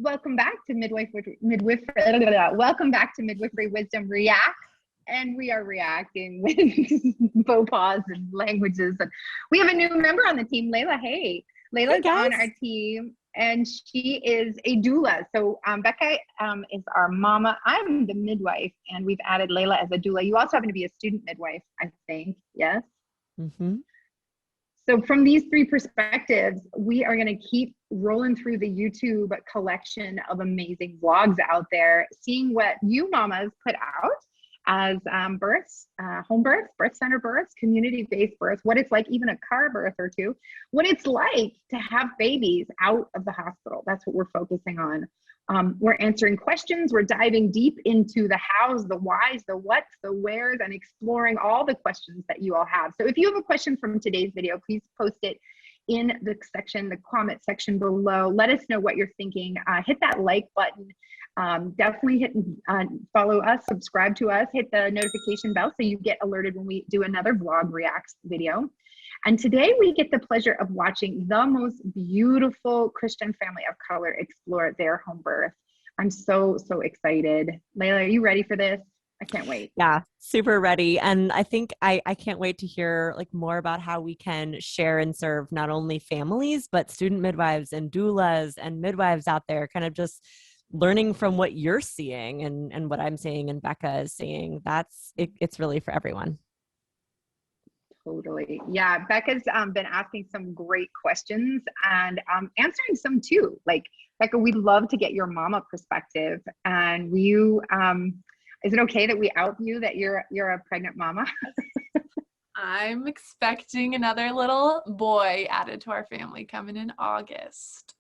Welcome back to Welcome back to Midwifery Wisdom Reacts. And we are reacting with faux pas and languages. And we have a new member on the team, Leila. Hey, Leila's on our team, and she is a doula. So Bekah is our mama. I'm the midwife, and we've added Leila as a doula. You also happen to be a student midwife, I think. Yes? Mm-hmm. So from these three perspectives, we are going to keep rolling through the YouTube collection of amazing vlogs out there, seeing what you mamas put out as births, home births, birth center births, community-based births, what it's like, even a car birth or two, what it's like to have babies out of the hospital. That's what we're focusing on. We're answering questions. We're diving deep into the hows, the whys, the whats, the wheres, and exploring all the questions that you all have. So if you have a question from today's video, please post it in the section, the comment section below. Let us know what you're thinking. Hit that like button. Definitely hit follow us, subscribe to us, hit the notification bell so you get alerted when we do another vlog reacts video. And today we get the pleasure of watching the most beautiful Christian family of color explore their home birth. I'm so excited. Leila, are you ready for this? I can't wait. Yeah, super ready. And I think I can't wait to hear like more about how we can share and serve not only families, but student midwives and doulas and midwives out there, kind of just learning from what you're seeing and what I'm seeing and Bekah is seeing. It's really for everyone. Totally. Yeah, Bekah's been asking some great questions and answering some too. Like, Bekah, we'd love to get your mama perspective. And you, is it okay that we out you that you're a pregnant mama? I'm expecting another little boy added to our family coming in August.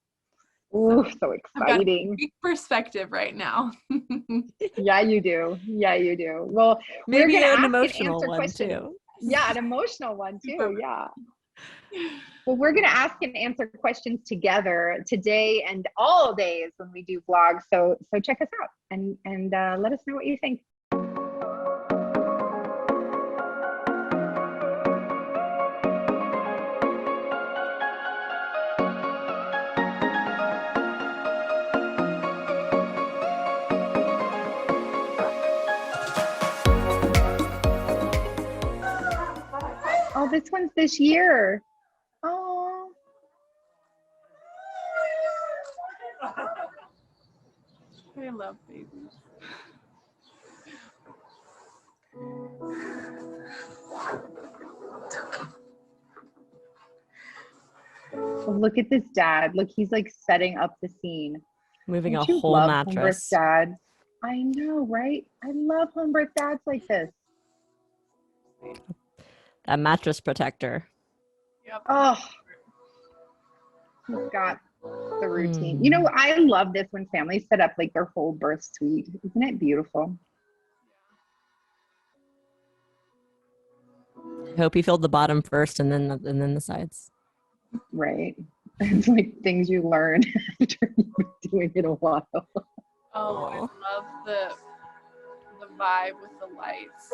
Ooh, so exciting. I've got a big perspective right now. Yeah, you do. Yeah, you do. Well, maybe we're an emotional one questions. too. Yeah, an emotional one too. Yeah. Well, we're going to ask and answer questions together today and all days when we do vlogs. So check us out and let us know what you think. Oh, this one's this year. Oh. I love babies. Well, look at this dad. Look, he's like setting up the scene. Moving Don't a you whole love mattress. Home birth dads? I know, right? I love home birth dads like this. That mattress protector. Yep. Oh, he's got the routine. You know, I love this when families set up like their whole birth suite. Isn't it beautiful? I hope you filled the bottom first and then the sides. Right. It's like things you learn after you've been doing it a while. Oh, I love the vibe with the lights.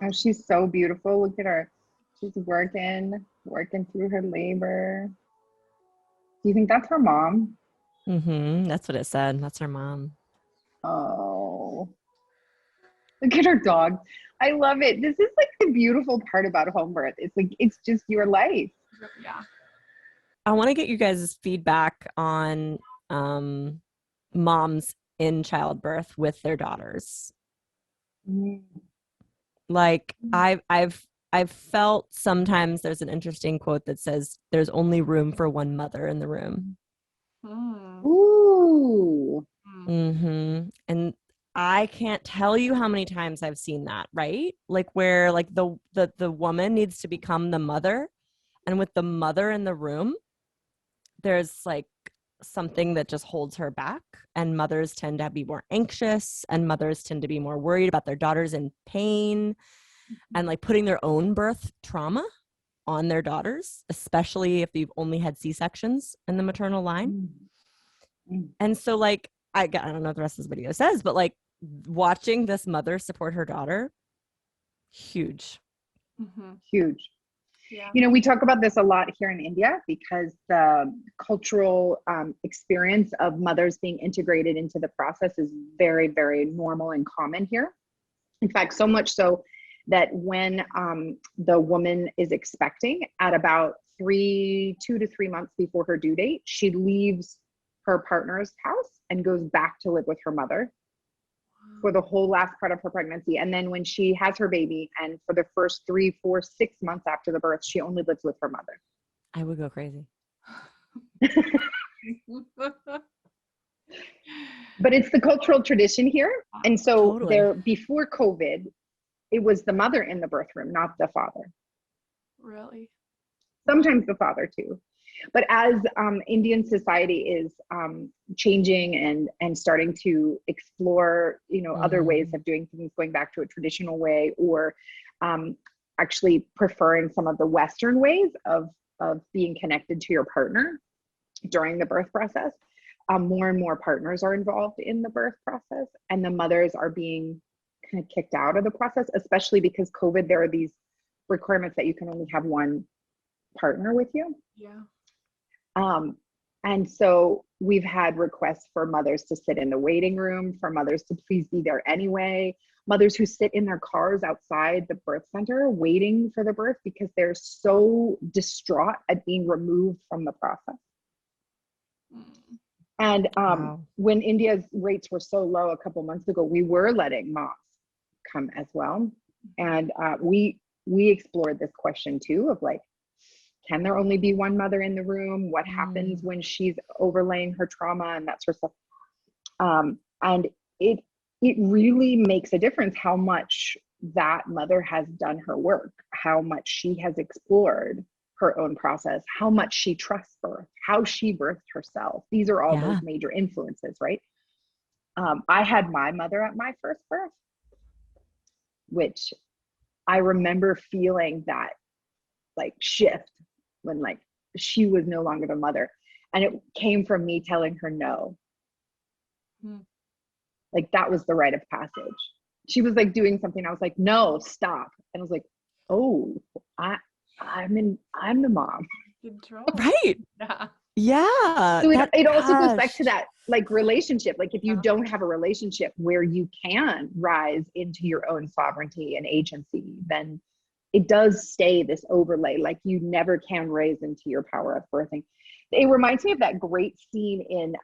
Oh, she's so beautiful. Look at her. She's working through her labor. Do you think that's her mom? That's what it said. That's her mom. Oh, look at her dog. I love it. This is like the beautiful part about home birth. It's like, it's just your life. Yeah. I want to get you guys' feedback on moms in childbirth with their daughters. Like I've felt sometimes there's an interesting quote that says there's only room for one mother in the room. Ooh. And I can't tell you how many times I've seen that, right? Like where like the woman needs to become the mother, and with the mother in the room, there's like something that just holds her back, and mothers tend to be more anxious, and mothers tend to be more worried about their daughters in pain and like putting their own birth trauma on their daughters, especially if they've only had C-sections in the maternal line. And so like I don't know what the rest of this video says, but like watching this mother support her daughter, huge. Huge. Yeah. You know, we talk about this a lot here in India because the cultural experience of mothers being integrated into the process is very, very normal and common here. In fact, so much so that when the woman is expecting at about 2 to 3 months before her due date, she leaves her partner's house and goes back to live with her mother for the whole last part of her pregnancy. And then when she has her baby, and for the first 3, 4, 6 months after the birth, she only lives with her mother. I would go crazy. But it's the cultural tradition here. And so Totally. there, before COVID, it was the mother in the birth room, not the father. Really? Sometimes the father too. But as Indian society is changing and starting to explore, you know, other ways of doing things, going back to a traditional way, or actually preferring some of the Western ways of being connected to your partner during the birth process, more and more partners are involved in the birth process, and the mothers are being kind of kicked out of the process, especially because COVID, there are these requirements that you can only have one partner with you. Yeah. And so we've had requests for mothers to sit in the waiting room, for mothers to please be there anyway, mothers who sit in their cars outside the birth center waiting for the birth because they're so distraught at being removed from the process. And when India's rates were so low a couple months ago, we were letting moms come as well. And we explored this question too of like, can there only be one mother in the room? What happens when she's overlaying her trauma and that sort of stuff? And it really makes a difference how much that mother has done her work, how much she has explored her own process, how much she trusts birth, how she birthed herself. These are all those major influences, right? I had my mother at my first birth, which I remember feeling that like shift when like she was no longer the mother, and it came from me telling her no. Like that was the rite of passage. She was like doing something, I was like, no, stop. And I was like, oh, I'm the mom. Control. Right. Yeah. So it also goes back to that like relationship. Like if you don't have a relationship where you can rise into your own sovereignty and agency, then it does stay this overlay, like you never can raise into your power of birthing. It reminds me of that great scene in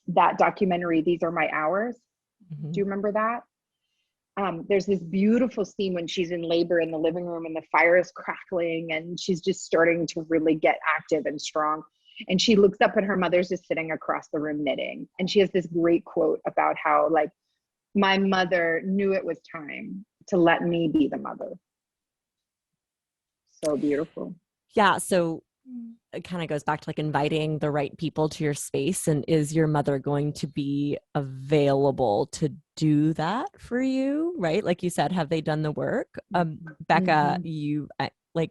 that documentary, These Are My Hours. Do you remember that? There's this beautiful scene when she's in labor in the living room and the fire is crackling and she's just starting to really get active and strong. And she looks up and her mother's just sitting across the room knitting. And she has this great quote about how like, my mother knew it was time to let me be the mother. So beautiful. Yeah. So it kind of goes back to like inviting the right people to your space. And is your mother going to be available to do that for you? Right. Like you said, have they done the work? Bekah, you like,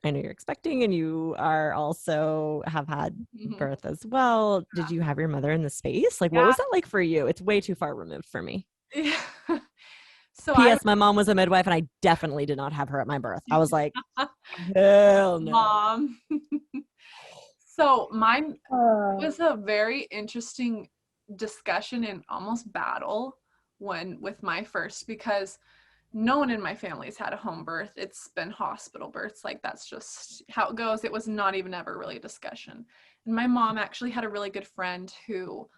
I know you're expecting and you are also have had birth as well. Did you have your mother in the space? Like, what was that like for you? It's way too far removed for me. Yeah. So P.S. My mom was a midwife and I definitely did not have her at my birth. I was like, hell no. Mom. So mine was a very interesting discussion and almost battle with my first, because no one in my family has had a home birth. It's been hospital births. Like that's just how it goes. It was not even ever really a discussion. And my mom actually had a really good friend who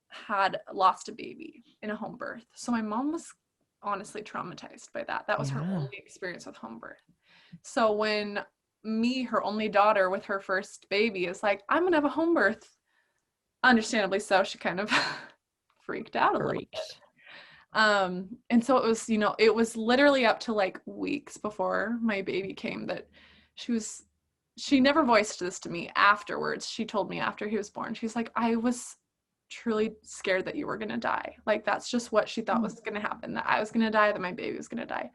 had lost a baby in a home birth. So my mom was honestly traumatized by that. That was her only experience with home birth. So when her only daughter with her first baby is like, I'm gonna have a home birth, understandably so, she kind of freaked out a little bit. And so it was, it was literally up to like weeks before my baby came that she never voiced this to me afterwards. She told me after he was born, she's like, I was truly scared that you were going to die. Like that's just what she thought was going to happen, that I was going to die, that my baby was going to die.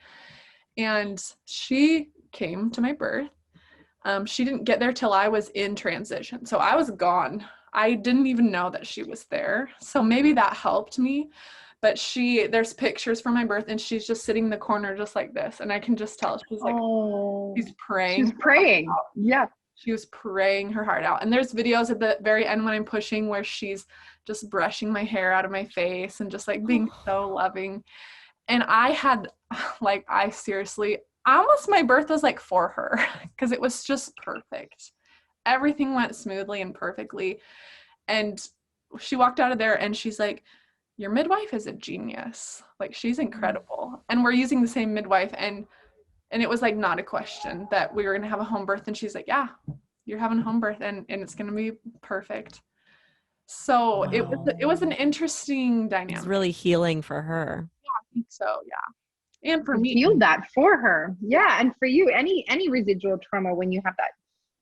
And she came to my birth. She didn't get there till I was in transition. So I was gone. I didn't even know that she was there. So maybe that helped me. but there's pictures from my birth, and she's just sitting in the corner just like this, and I can just tell she's like, she's praying. She's praying. Yeah. She was praying her heart out. And there's videos at the very end when I'm pushing where she's just brushing my hair out of my face and just like being so loving. And I had like, my birth was like for her because it was just perfect. Everything went smoothly and perfectly. And she walked out of there and she's like, your midwife is a genius. Like, she's incredible. And we're using the same midwife. And it was like not a question that we were going to have a home birth. And she's like, yeah, you're having a home birth and it's going to be perfect. So it was an interesting dynamic. It's really healing for her. Yeah, I think so. Yeah. And for me. Feel that for her. Yeah. And for you, any residual trauma when you have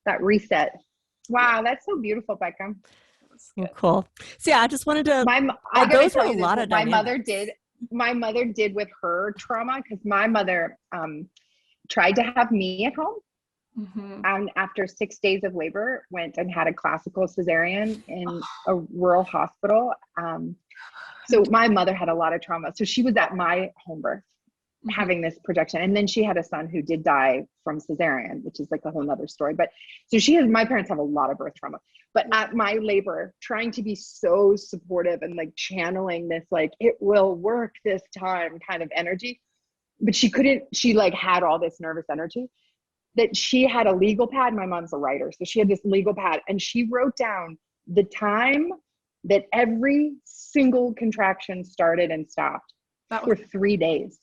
that reset. Wow. That's so beautiful, Bekah. Oh, cool. So yeah, I just wanted to, those were a lot of dynamics. My mother did with her trauma, because my mother tried to have me at home. Mm-hmm. And after 6 days of labor, went and had a classical cesarean in a rural hospital. So my mother had a lot of trauma. So she was at my home birth, having this projection. And then she had a son who did die from cesarean, which is like a whole nother story. But so my parents have a lot of birth trauma. But at my labor, trying to be so supportive and like channeling this, like, it will work this time kind of energy. But she like had all this nervous energy that she had a legal pad. My mom's a writer. So she had this legal pad and she wrote down the time that every single contraction started and stopped for 3 days.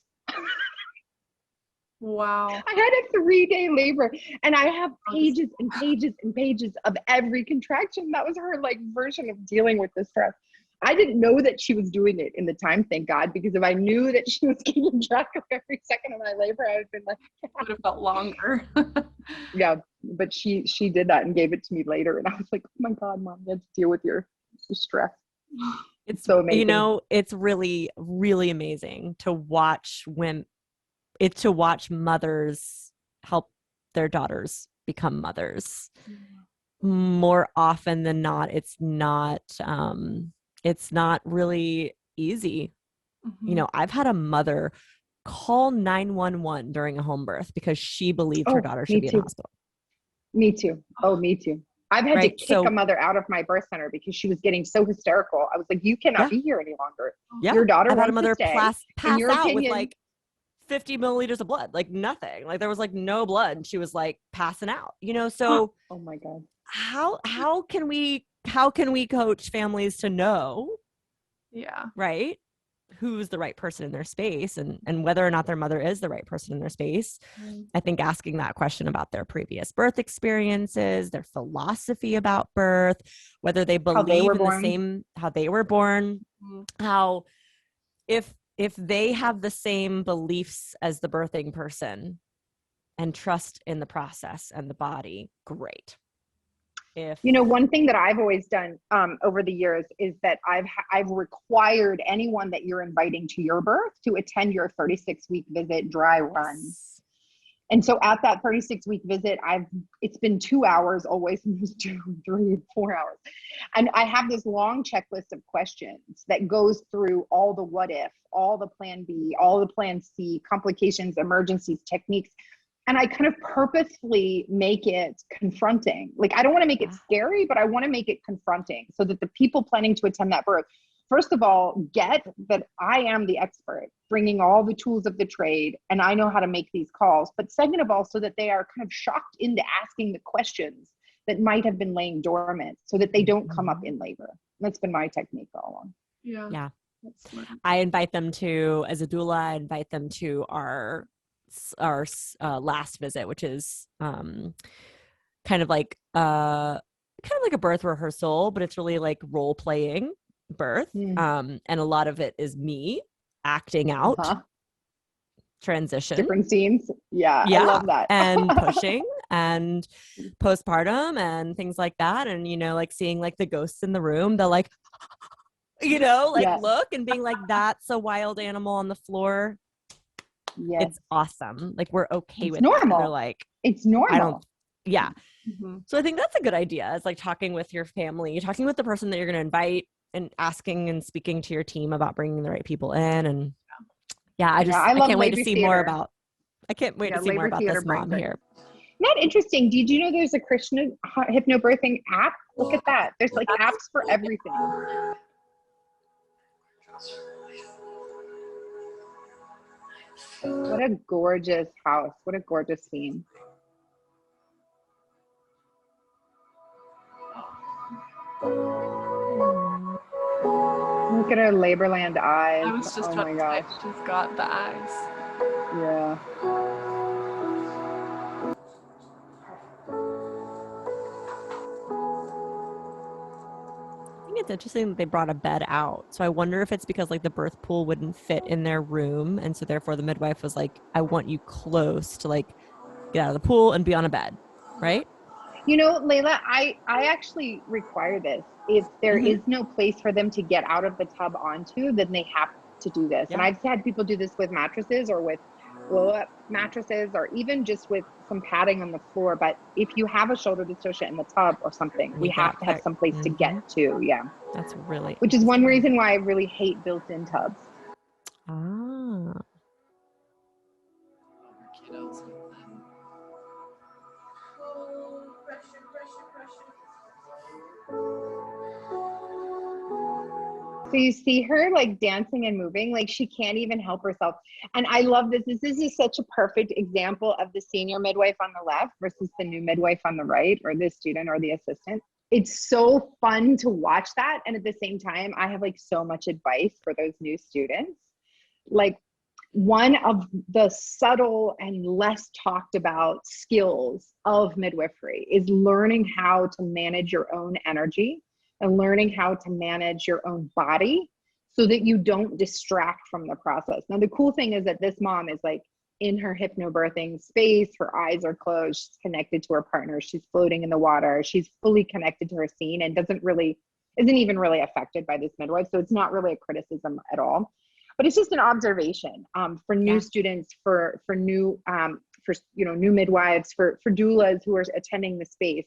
Wow. I had a 3-day labor and I have pages and pages and pages of every contraction. That was her like version of dealing with the stress. I didn't know that she was doing it in the time, thank God, because if I knew that she was keeping track of every second of my labor, I would have been like, it would have felt longer. Yeah, but she did that and gave it to me later. And I was like, oh my God, Mom, you had to deal with your stress. It's so amazing. You know, it's really, really amazing to watch mothers help their daughters become mothers. More often than not, it's not really easy. Mm-hmm. You know, I've had a mother call 911 during a home birth because she believed her daughter should be in the hospital. Me too. Oh, me too. I've had to kick a mother out of my birth center because she was getting so hysterical. I was like, you cannot be here any longer. Yeah. Your daughter I've had a wants mother to stay. pass your out opinion, with like 50 milliliters of blood, like nothing. Like there was like no blood and she was like passing out, you know? So oh my God. How can we coach families to know, right, who's the right person in their space and whether or not their mother is the right person in their space? I think asking that question about their previous birth experiences, their philosophy about birth, whether they believe in the same, how they were born, how if they have the same beliefs as the birthing person and trust in the process and the body, great. One thing that I've always done over the years is that I've required anyone that you're inviting to your birth to attend your 36-week visit dry run. And so at that 36-week visit, it's been 2 hours, always 2, 3, 4 hours. And I have this long checklist of questions that goes through all the what if, all the plan B, all the plan C, complications, emergencies, techniques. And I kind of purposefully make it confronting. Like, I don't want to make it scary, but I want to make it confronting so that the people planning to attend that birth, first of all, get that I am the expert, bringing all the tools of the trade, and I know how to make these calls. But second of all, so that they are kind of shocked into asking the questions that might have been laying dormant so that they don't come up in labor. That's been my technique all along. Yeah. I invite them to, as a doula, I invite them to our last visit, which is kind of like a birth rehearsal, but it's really like role playing birth. And a lot of it is me acting out transition, different scenes. I love that. And pushing and postpartum and things like that. And like seeing like the ghosts in the room, they're like look and being like, that's a wild animal on the floor. Yes. It's awesome. Like, we're okay with normal. That. They're like, it's normal. So I think that's a good idea. It's like talking with your family, talking with the person that you're going to invite and asking and speaking to your team about bringing the right people in. And I love can't wait to labor see theater. more about, I can't wait to see more labor about theater this mom brings it. here. Isn't that interesting? Did you know there's a Christian hypnobirthing app? Look at that. There's like apps for everything. What a gorgeous house. What a gorgeous scene. Look at her Laborland eyes. I was just my gosh. She's got the eyes. Yeah. I think it's interesting that they brought a bed out. So I wonder if it's because like the birth pool wouldn't fit in their room. And so therefore the midwife was like, I want you close to like get out of the pool and be on a bed. Right? You know, Leila, I actually require this. If there is no place for them to get out of the tub onto, then they have to do this. And I've had people do this with mattresses or with blow-up mattresses or even just with some padding on the floor. But if you have a shoulder dystocia in the tub or something, we have to have some place to get to. Yeah. That's really Which is one reason why I really hate built-in tubs. Ah. So you see her like dancing and moving, like she can't even help herself. And I love this. This is such a perfect example of the senior midwife on the left versus the new midwife on the right, or the student or the assistant. It's so fun to watch that. And at the same time, I have like so much advice for those new students. Like, one of the subtle and less talked about skills of midwifery is learning how to manage your own energy and learning how to manage your own body so that you don't distract from the process. Now, the cool thing is that this mom is like in her hypnobirthing space, her eyes are closed, she's connected to her partner, she's floating in the water, she's fully connected to her scene and isn't even really affected by this midwife. So it's not really a criticism at all. But it's just an observation for new students, for new new midwives, for doulas who are attending the space.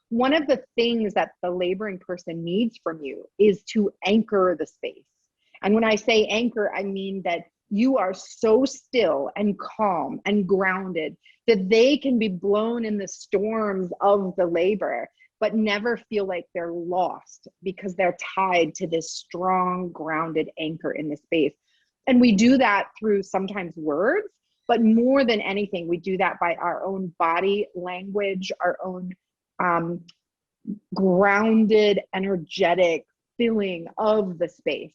One of the things that the laboring person needs from you is to anchor the space. And when I say anchor, I mean that you are so still and calm and grounded that they can be blown in the storms of the labor, but never feel like they're lost because they're tied to this strong, grounded anchor in the space. And we do that through sometimes words, but more than anything, we do that by our own body language, our own grounded, energetic feeling of the space.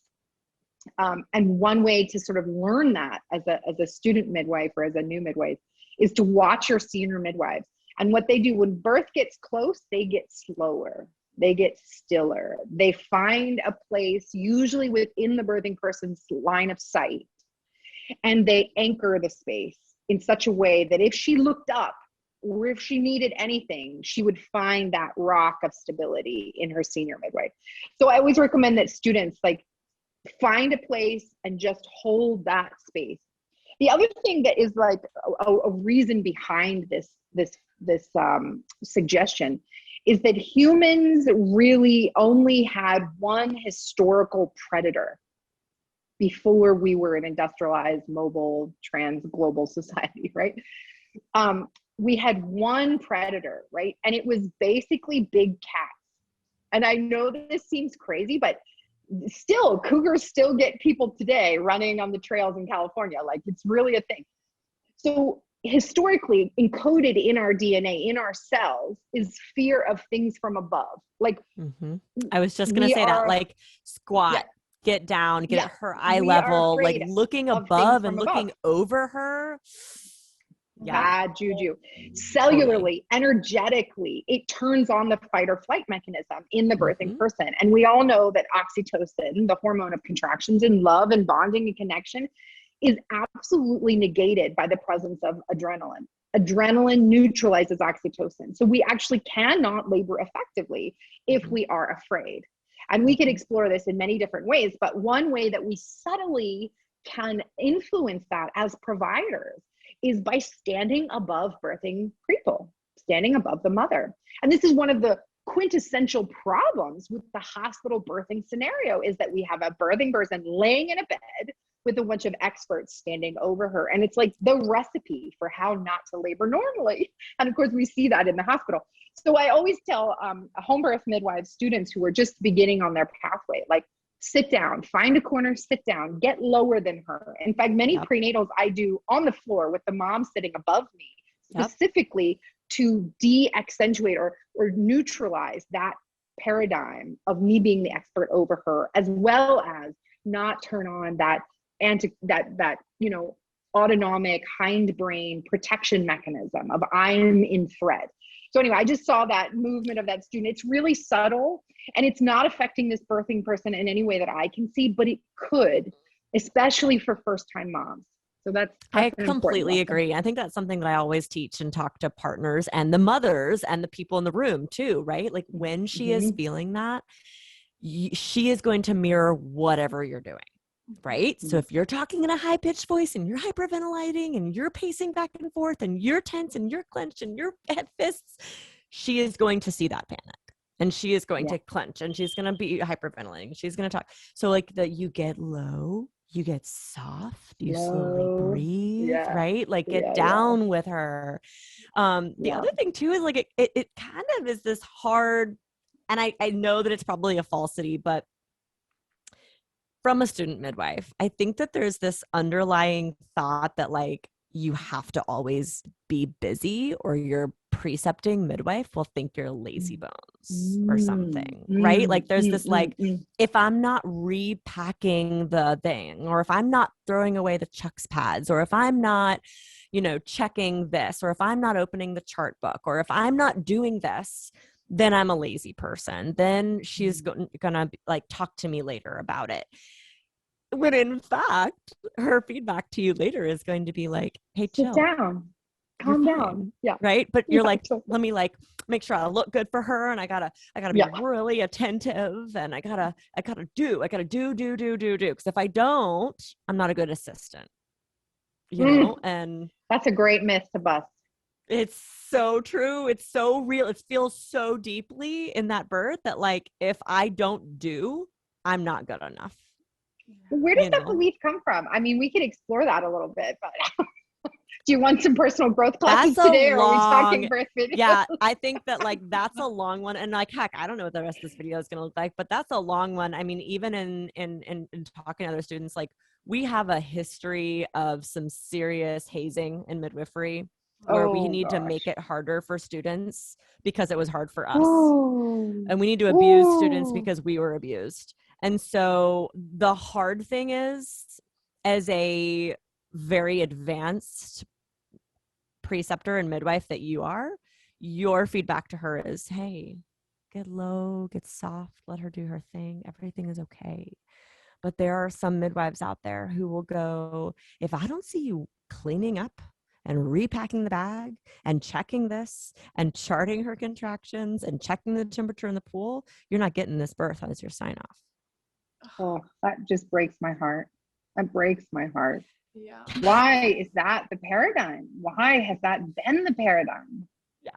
And one way to sort of learn that as a student midwife or as a new midwife is to watch your senior midwives. And what they do when birth gets close, they get slower. They get stiller. They find a place, usually within the birthing person's line of sight, and they anchor the space in such a way that if she looked up or if she needed anything, she would find that rock of stability in her senior midwife. So I always recommend that students like find a place and just hold that space. The other thing that is like a reason behind this suggestion is that humans really only had one historical predator before we were an industrialized, mobile, global society, right? We had one predator, right? And it was basically big cats. And I know this seems crazy, but still, cougars still get people today running on the trails in California. Like, it's really a thing. So historically encoded in our DNA, in our cells, is fear of things from above. Like, I was just going to say that, like squat, get down, get at her eye level, like looking above and looking over her. Bad juju. Cellularly, energetically, it turns on the fight or flight mechanism in the birthing person. And we all know that oxytocin, the hormone of contractions and love and bonding and connection, is absolutely negated by the presence of adrenaline. Adrenaline neutralizes oxytocin. So we actually cannot labor effectively if we are afraid. And we could explore this in many different ways, but one way that we subtly can influence that as providers is by standing above birthing people, standing above the mother. And this is one of the quintessential problems with the hospital birthing scenario is that we have a birthing person laying in a bed with a bunch of experts standing over her. And it's like the recipe for how not to labor normally. And of course, we see that in the hospital. So I always tell home birth midwives, students who are just beginning on their pathway, like, sit down, find a corner, sit down, get lower than her. In fact, many prenatals I do on the floor with the mom sitting above me, specifically to de-accentuate or neutralize that paradigm of me being the expert over her, as well as not turn on that you know, autonomic hindbrain protection mechanism of I'm in thread. So anyway, I just saw that movement of that student. It's really subtle, and it's not affecting this birthing person in any way that I can see, but it could, especially for first-time moms. So that's I completely agree. I think that's something that I always teach and talk to partners and the mothers and the people in the room too, right? Like when she is feeling that, she is going to mirror whatever you're doing. Right? So if you're talking in a high pitched voice and you're hyperventilating and you're pacing back and forth and you're tense and you're clenched and you're at fists, she is going to see that panic and she is going to clench and she's going to be hyperventilating. She's going to talk. So like that you get low, you get soft, you slowly breathe, right? Like get down with her. The other thing too is like it kind of is this hard, and I know that it's probably a falsity, but from a student midwife, I think that there's this underlying thought that like you have to always be busy or your precepting midwife will think you're lazy bones or something, right? Like there's this like, if I'm not repacking the thing, or if I'm not throwing away the Chuck's pads, or if I'm not, you know, checking this, or if I'm not opening the chart book, or if I'm not doing this, then I'm a lazy person. Then she's gonna like talk to me later about it. When in fact, her feedback to you later is going to be like, hey, chill. Sit down. Calm down. Yeah. Right. But you're like, let me like make sure I look good for her. And I gotta be really attentive. And I gotta do. Cause if I don't, I'm not a good assistant. You know, and that's a great myth to bust. It's so true. It's so real. It feels so deeply in that birth that like, if I don't do, I'm not good enough. Where does that belief come from? I mean, we could explore that a little bit, but do you want some personal growth classes today, or are we talking birth video? Yeah, I think that like, that's a long one. And like, heck, I don't know what the rest of this video is going to look like, but that's a long one. I mean, even in talking to other students, like we have a history of some serious hazing in midwifery, where we need to make it harder for students because it was hard for us. And we need to abuse students because we were abused. And so the hard thing is, as a very advanced preceptor and midwife that you are, your feedback to her is, hey, get low, get soft, let her do her thing. Everything is okay. But there are some midwives out there who will go, if I don't see you cleaning up and repacking the bag and checking this and charting her contractions and checking the temperature in the pool, you're not getting this birth as your sign off. Oh, that just breaks my heart. That breaks my heart. Yeah. Why is that the paradigm? Why has that been the paradigm? Yeah.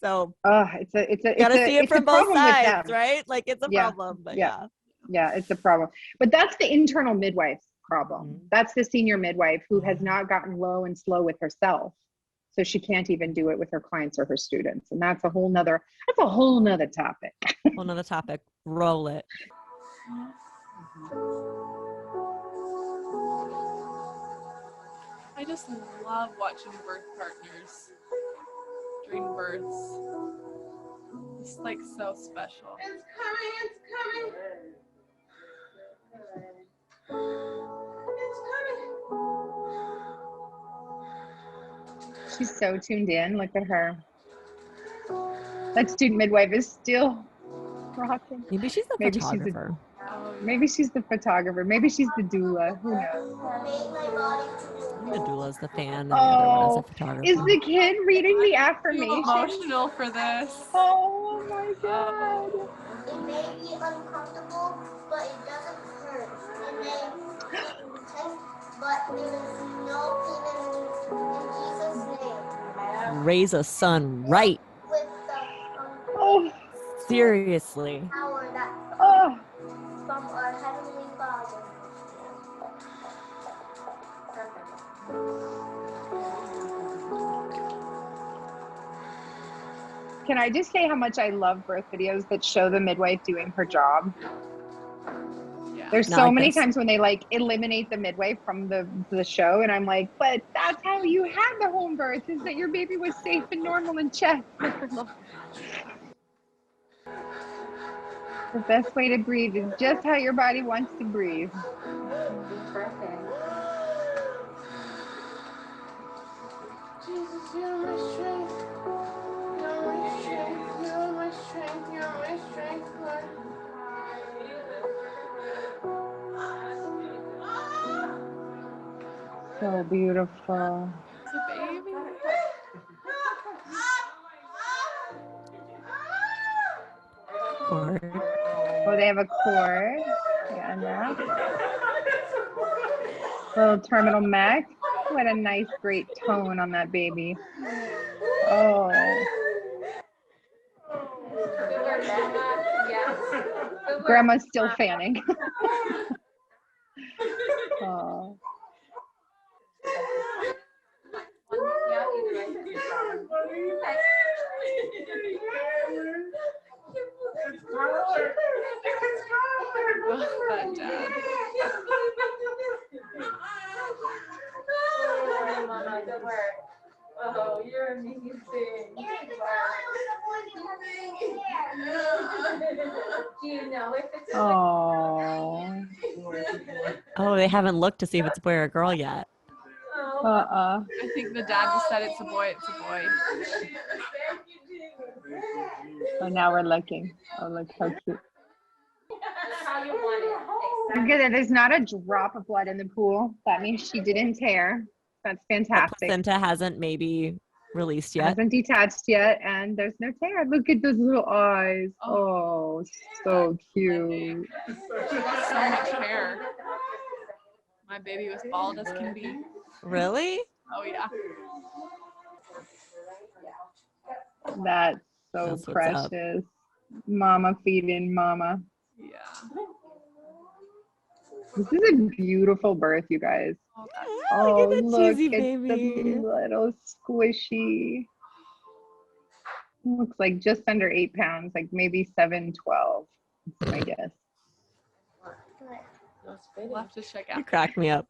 So it's gotta see it from both sides, right? Like it's a problem, but yeah, it's a problem. But that's the internal midwife problem. That's the senior midwife who has not gotten low and slow with herself, so she can't even do it with her clients or her students. And that's a whole nother topic. Whole nother topic. Roll it. I just love watching birth partners during births. It's like so special. It's coming. She's so tuned in. Look at her. That student midwife is still rocking. Maybe she's the photographer. Maybe she's the photographer. Maybe she's the doula. Who knows? I think the doula is the fan, and the other one is a photographer. Is the kid reading the affirmation? I'm emotional for this. Oh my God. It may be uncomfortable, but it doesn't hurt. It may be intense, but there is no pain in Jesus' name. Raise a son right. With the, Oh, Seriously. power that Oh, from our Heavenly Father. can I just say how much I love birth videos that show the midwife doing her job? Yeah. There's Not so like many this. times when they like eliminate the midwife from the show, and I'm like, but that's how you had the home birth, is that your baby was safe and normal and checked. The best way to breathe is just how your body wants to breathe. Jesus, you're my strength. You're my strength. You're my strength. You're my strength, Lord. So beautiful. It's a baby. Cord. Oh, they have a cord. Yeah, and that. Little terminal mech. What a nice, great tone on that baby. Oh. Grandma's still fanning. Oh. Oh, that dad. Oh, you're amazing. Do you know if it's Oh. Oh, they haven't looked to see if it's a boy or a girl yet. Uh-uh. I think the dad just said it's a boy. It's a boy. Oh, now we're looking. Oh, look how cute. how you want it? Look at it. There's not a drop of blood in the pool. That means she didn't tear. That's The fantastic. placenta hasn't maybe released yet. Hasn't detached yet, and there's no tear. Look at those little eyes. Oh, so cute. So much hair. My baby was bald as can be. Really? Oh yeah. That's so That's what's up. precious. Mama feeding mama. Yeah. This is a beautiful birth, you guys. Oh, that's Oh, Look at that look cheesy at baby. the little squishy. Looks like just under 8 pounds, like maybe 7-12, I guess. We'll have to check You out. cracked me up.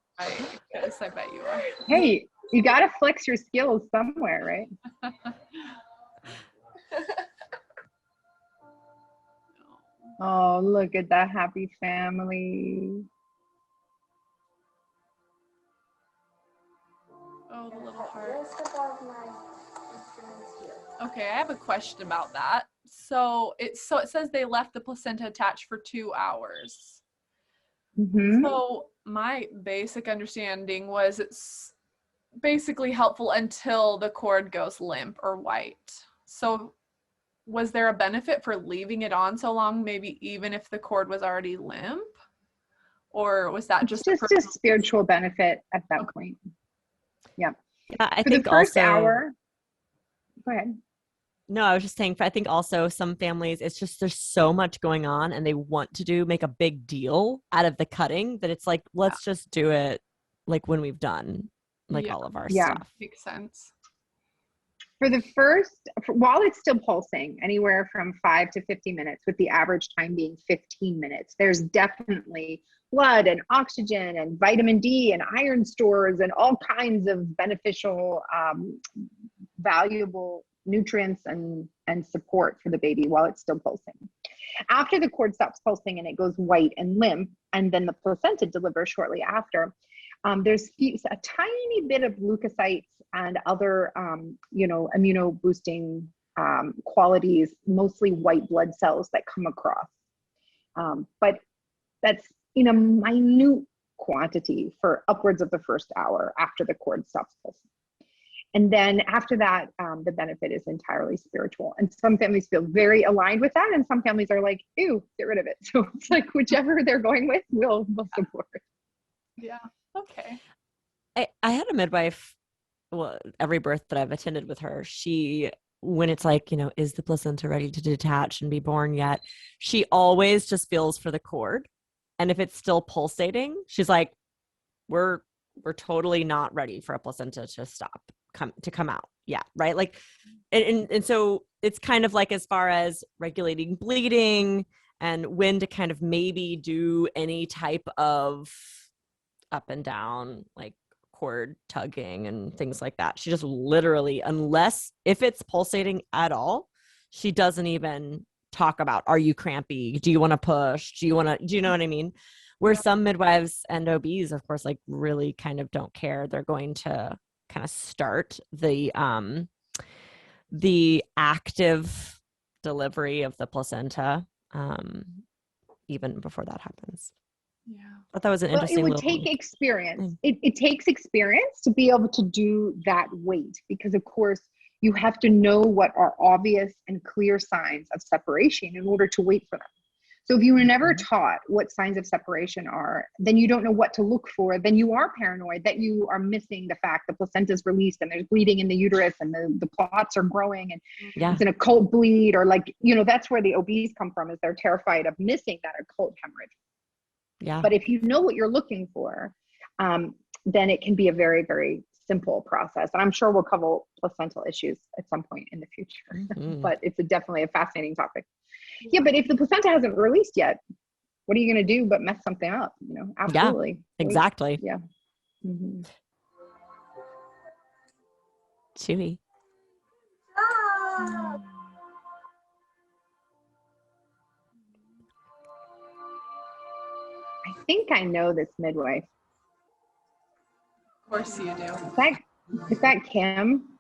Yes, I bet you are. Hey, you got to flex your skills somewhere, right? Oh, look at that happy family. Oh, the little heart. Okay, I have a question about that. So it says they left the placenta attached for 2 hours. Mm-hmm. So my basic understanding was it's basically helpful until the cord goes limp or white. So was there a benefit for leaving it on so long, maybe even if the cord was already limp? Or was that It's just a spiritual benefit at that point. Yeah. Yeah, I For the think first also. hour, go ahead. No, I was just saying, I think also some families, it's just there's so much going on and they want to make a big deal out of the cutting that it's like, let's just do it like when we've done like all of our stuff. Makes sense. For the first, while it's still pulsing, anywhere from 5 to 50 minutes, with the average time being 15 minutes, there's definitely blood and oxygen and vitamin D and iron stores and all kinds of beneficial, valuable nutrients and support for the baby while it's still pulsing. After the cord stops pulsing and it goes white and limp, and then the placenta delivers shortly after, there's a tiny bit of leukocytes and other, immuno boosting qualities, mostly white blood cells that come across. But that's in a minute quantity for upwards of the first hour after the cord stops pulsing. And then after that, the benefit is entirely spiritual. And some families feel very aligned with that. And some families are like, ew, get rid of it. So it's like whichever they're going with, we'll support. Yeah. Okay. I had a midwife, well, every birth that I've attended with her, she when it's like, you know, is the placenta ready to detach and be born yet? She always just feels for the cord. And if it's still pulsating, she's like, we're totally not ready for a placenta to come out. Yeah. Right. Like, and so it's kind of like, as far as regulating bleeding and when to kind of maybe do any type of up and down, like cord tugging and things like that. She just literally, unless if it's pulsating at all, she doesn't even talk about, are you crampy? Do you want to push? Do you know what I mean? Where some midwives and OBs, of course, like really kind of don't care. They're going to kind of start the active delivery of the placenta even before that happens. Yeah. I thought that was an interesting. It would take experience. It takes experience to be able to do that weight, because of course you have to know what are obvious and clear signs of separation in order to wait for them. So if you were never taught what signs of separation are, then you don't know what to look for. Then you are paranoid that you are missing the fact the placenta is released and there's bleeding in the uterus and the clots are growing and it's an occult bleed, or like, you know, that's where the OBs come from, is they're terrified of missing that occult hemorrhage. Yeah. But if you know what you're looking for, then it can be a very, very simple process. And I'm sure we'll cover placental issues at some point in the future, but it's definitely a fascinating topic. Yeah, but if the placenta hasn't released yet, what are you going to do but mess something up? You know, absolutely. Yeah, exactly. Yeah. Mm-hmm. Chewy. I think I know this midwife. Of course you do. Is that Kim?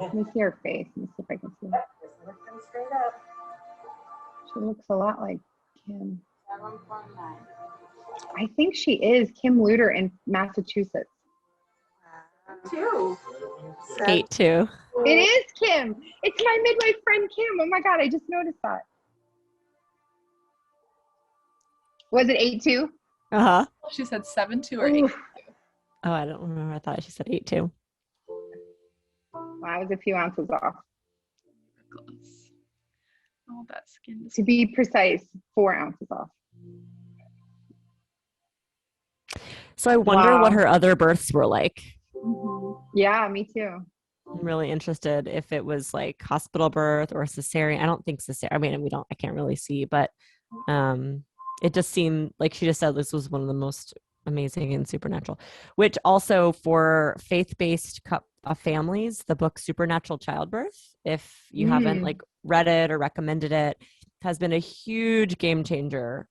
Let me see her face. Let me see if I can see her. She looks a lot like Kim. I think she is Kim Luter in Massachusetts. 8-2. It is Kim. It's my midwife friend Kim. Oh my God, I just noticed that. Was it 8-2? Uh-huh. She said 7-2 or 8. Oh, I don't remember. I thought she said 8-2. Well, I was a few ounces off. Oh, that skin. To be precise, 4 ounces off. So I wonder what her other births were like. Yeah, me too. I'm really interested if it was like hospital birth or cesarean. I don't think cesarean. I mean, I can't really see, but it just seemed like she just said this was one of the most amazing and supernatural, which also for faith-based families, the book Supernatural Childbirth, if you haven't like read it or recommended it, has been a huge game changer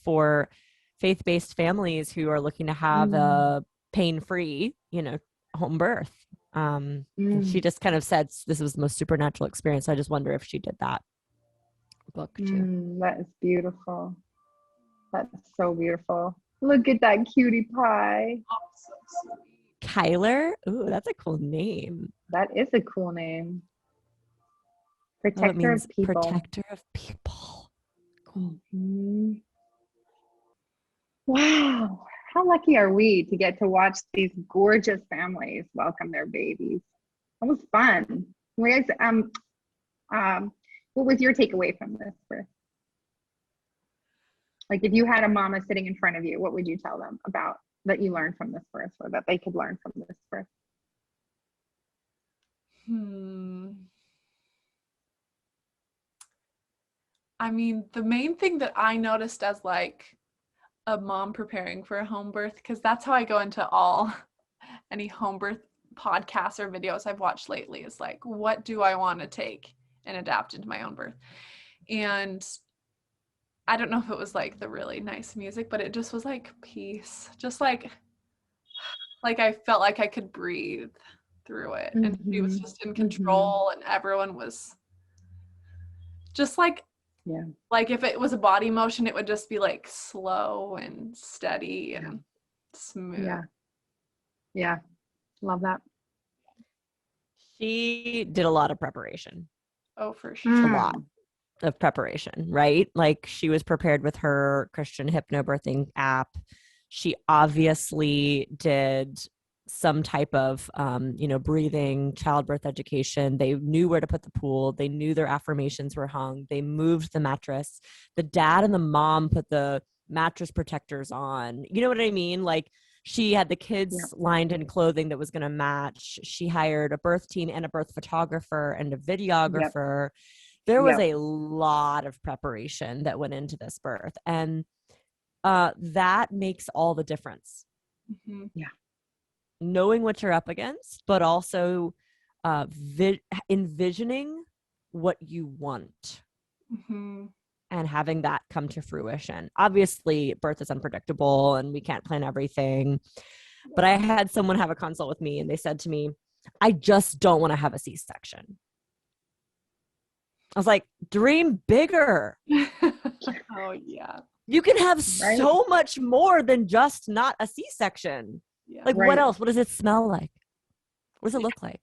for faith-based families who are looking to have a pain-free, you know, home birth. She just kind of said this was the most supernatural experience. I just wonder if she did that book too. That is beautiful. That's so beautiful. Look at that cutie pie. Kyler. Ooh, that's a cool name. That is a cool name. Protector of people. Protector of people. Cool. Wow. How lucky are we to get to watch these gorgeous families welcome their babies? That was fun. What was your takeaway from this birth? Like, if you had a mama sitting in front of you, what would you tell them about that you learned from this birth, or that they could learn from this birth? I mean, the main thing that I noticed as like a mom preparing for a home birth, because that's how I go into any home birth podcasts or videos I've watched lately, is like, what do I want to take and adapt into my own birth? And I don't know if it was like the really nice music, but it just was like peace, just like I felt like I could breathe through it, and she was just in control, and everyone was just like, like if it was a body motion, it would just be like slow and steady and smooth. Yeah, love that. She did a lot of preparation. Oh, for sure. A lot of preparation, right? Like, she was prepared with her Christian hypnobirthing app. She obviously did some type of, breathing, childbirth education. They knew where to put the pool. They knew their affirmations were hung. They moved the mattress. The dad and the mom put the mattress protectors on. You know what I mean? Like, she had the kids lined in clothing that was going to match. She hired a birth team and a birth photographer and a videographer. There was a lot of preparation that went into this birth. And that makes all the difference. Knowing what you're up against, but also envisioning what you want. And having that come to fruition. Obviously, birth is unpredictable and we can't plan everything. But I had someone have a consult with me and they said to me, I just don't want to have a C-section. I was like, dream bigger. Oh, yeah. You can have so much more than just not a C-section. Like, what else? What does it smell like? What does it look like?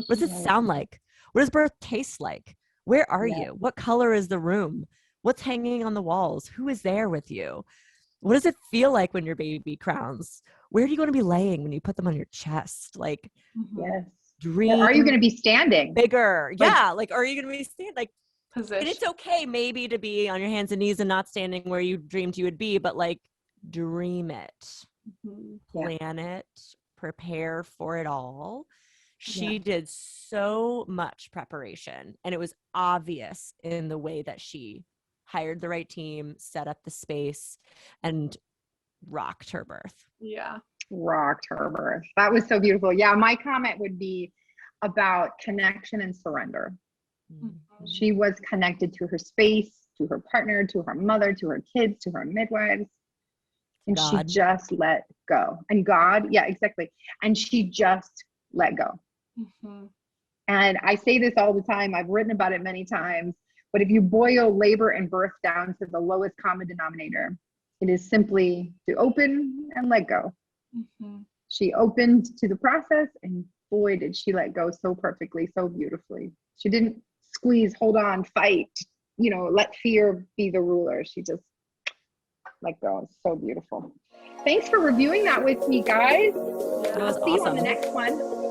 What does it sound like? What does birth taste like? Where are you? What color is the room? What's hanging on the walls? Who is there with you? What does it feel like when your baby crowns? Where are you going to be laying when you put them on your chest? Like, dream. Or are you going to be standing? Bigger. Like, are you going to be standing? Like, position. And it's okay maybe to be on your hands and knees and not standing where you dreamed you would be, but like, dream it, plan it, prepare for it all. She did so much preparation, and it was obvious in the way that she hired the right team, set up the space, and rocked her birth. Rocked her birth. That was so beautiful. My comment would be about connection and surrender. She was connected to her space, to her partner, to her mother, to her kids, to her midwives. And she just let go. And God, exactly. And she just let go. And I say this all the time. I've written about it many times. But if you boil labor and birth down to the lowest common denominator, it is simply to open and let go. She opened to the process, and boy, did she let go so perfectly, so beautifully. She didn't squeeze, hold on, fight, let fear be the ruler. She just let go. It's so beautiful. Thanks for reviewing that with me, guys. It was See you on awesome. the next one.